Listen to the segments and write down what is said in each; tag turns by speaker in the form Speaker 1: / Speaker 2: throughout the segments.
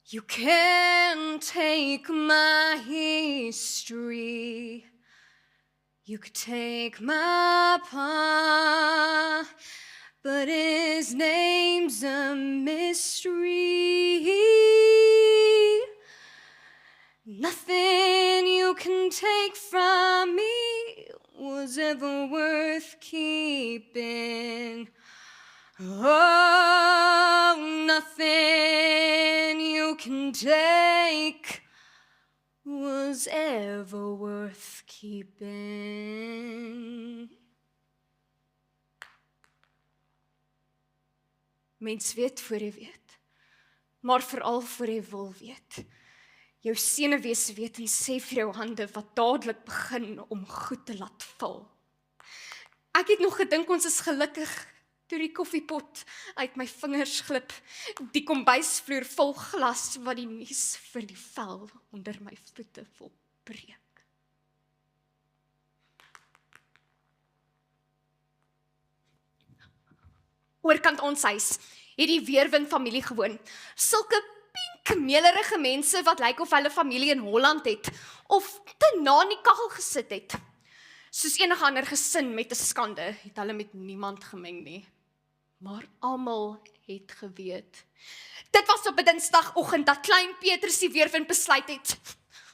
Speaker 1: You can't take my history. You could take my pa, but his name's a mystery. Nothing you can take from me was ever worth keeping. Oh, nothing you can take was ever worth keeping. Mens weet voor jy weet, maar veral voor jy wil weet. Jou senuwees weet en sê vir jou hande wat dadelik begin om goed te laat val. Ek het nog gedink ons is gelukkig, toe die koffiepot uit my vingers glip, die kombuisvloer vol glas wat die mes vir die vel onder my voete wil breek. Oorkant ons huis het die Weerwind familie gewoon. Sulke pinkmeelerige mense wat lyk of hulle familie in Holland het, of te na in die kaggel gesit het. Soos enige ander gesin met 'n skande, het hulle met niemand gemeng nie. Maar almal het geweet. Dit was op 'n Dinsdagoggend dat klein Petrus die Weerwind besluit het.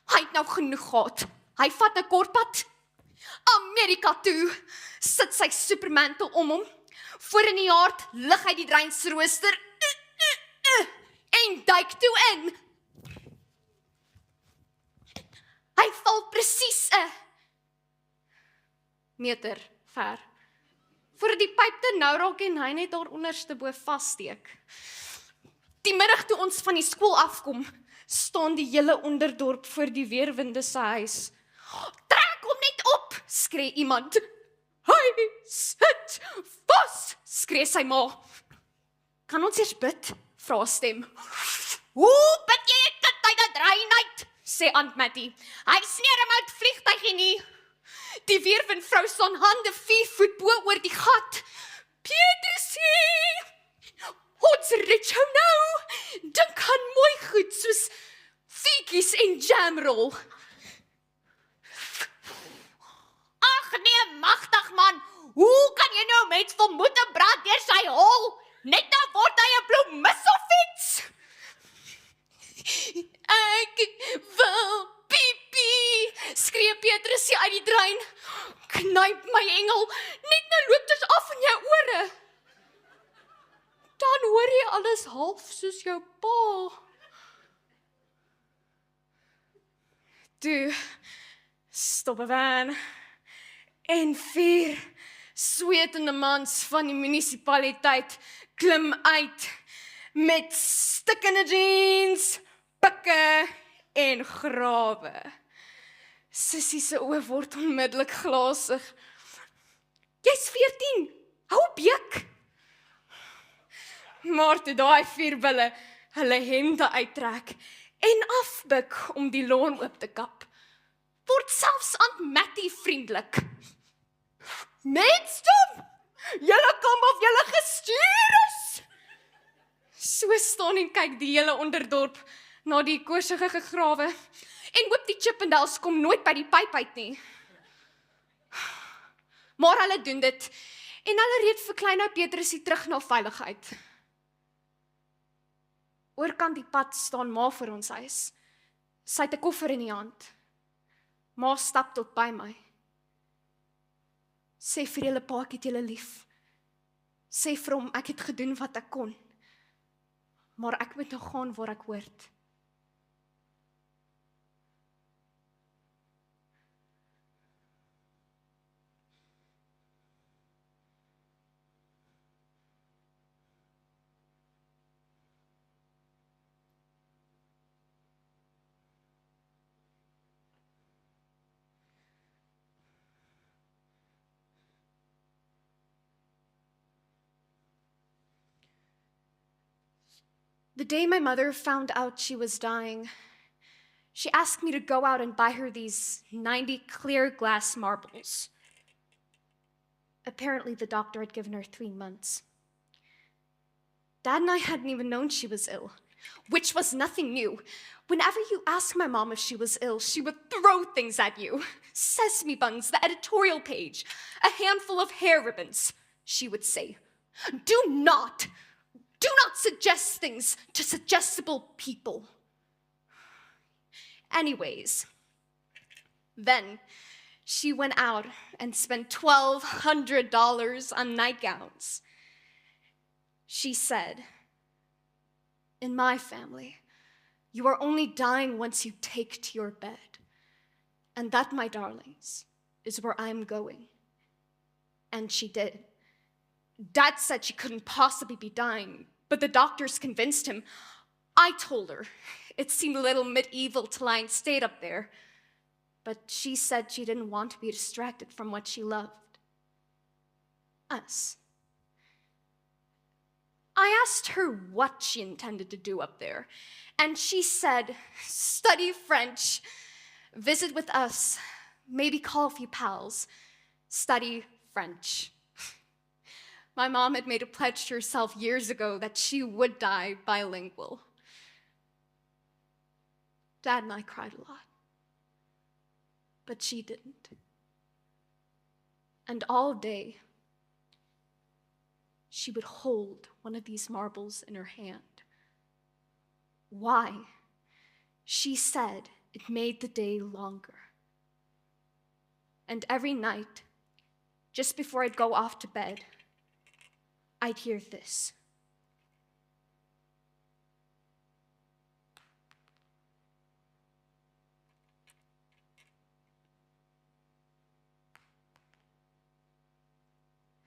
Speaker 1: Hy het nou genoeg gehad. Hy vat 'n kortpad Amerika toe, sit sy supermantel om hom. Voor in die hart lig hy die dreinsrooster en duik toe in. Hy val presies 'n meter ver. Voor die pyp te nou raak en hy net daar onderste bo vassteek. Die middag toe ons van die skool afkom, staan die hele onderdorp voor die Weerwinde se huis. Trek hom net op, skree iemand. Hy sit vas, skree sy ma. Kan ons eers bid? Vra 'n stem. Hoe bid jy 'n kind uit 'n dreinheid? Sê Aunt Mattie. Hy sneer hom uit vliegtuigie nie. Die Weerwindvrou staan hande 4 voet bo oor die gat. Petrusie, ons red jou nou. Dink aan mooi goed soos fiekies en jamroll. Ag nee, magtig man. Hoe kan jy nou mens vermoed en brand deur sy hol? Net nou word hy 'n bloemmisselfiets. Ek wil piepie, skree Petrusie uit die drein. Knyp my engel, net nou loop dit af in jou ore. Dan hoor jy alles half soos jou pa. Toe stop 'n van en 4 swetende mans van die munisipaliteit klim uit met stikkende jeans, pikke en grawe. Sissie se oë word onmiddellik glasig. Jy's 14, hou beek. Maar toe daai 4 bulle hulle hemde uittrek en afbuk om die lawn oop te kap, word selfs Aunt Mattie vriendelik. Mensdom, julle kom of julle gestuur is. So staan en kyk die hele onderdorp na die kosige gegrawe en hoop die Chippendales kom nooit by die pyp uit nie. Maar hulle doen dit en hulle red vir klein ou Petrusie terug na veiligheid. Oorkant die pad staan ma vir ons huis. Sy het 'n koffer in die hand. Ma stap tot by my. Sê vir julle pa, ek het julle lief. Sê vir hom, ek het gedoen wat ek kon. Maar ek moet nou gaan waar ek hoort. The day my mother found out she was dying, she asked me to go out and buy her these 90 clear glass marbles. Apparently, the doctor had given her 3 months. Dad and I hadn't even known she was ill. which was nothing new. Whenever you asked my mom if she was ill, she would throw things at you. Sesame buns, the editorial page, a handful of hair ribbons, she would say. Do not suggest things to suggestible people. Anyways, then she went out and spent $1,200 on nightgowns. She said, "In my family, you are only dying once you take to your bed. And that, my darlings, is where I'm going." And she did. Dad said she couldn't possibly be dying, but the doctors convinced him. I told her it seemed a little medieval to lie in state up there, but she said she didn't want to be distracted from what she loved. Us. I asked her what she intended to do up there, and she said, study French, visit with us, maybe call a few pals, study French. My mom had made a pledge to herself years ago that she would die bilingual. Dad and I cried a lot, but she didn't. And all day, she would hold one of these marbles in her hand. Why? She said it made the day longer. And every night, just before I'd go off to bed, I'd hear this.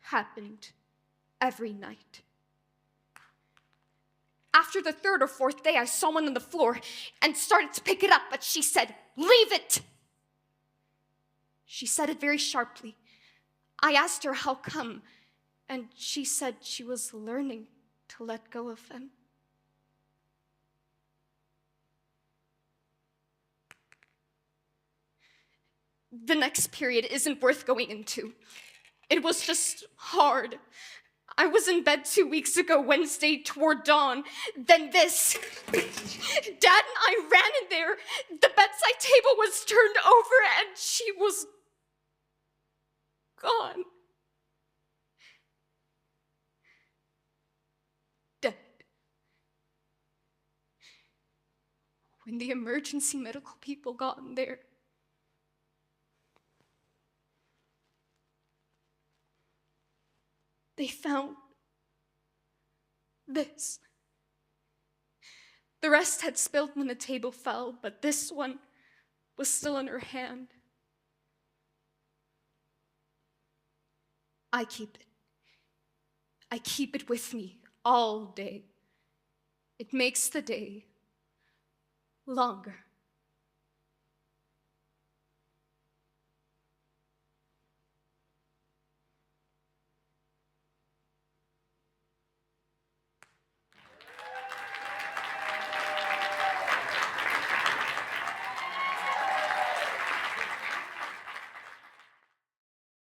Speaker 1: Happened every night. After the third or fourth day, I saw one on the floor and started to pick it up, but she said, "Leave it!" She said it very sharply. I asked her how come, and she said she was learning to let go of them. The next period isn't worth going into. It was just hard. I was in bed 2 weeks ago, Wednesday, toward dawn. Then this. Dad and I ran in there. The bedside table was turned over, and she was gone. Dead. When the emergency medical people got in there, they found this. The rest had spilled when the table fell, but this one was still in her hand. I keep it. I keep it with me all day. It makes the day longer.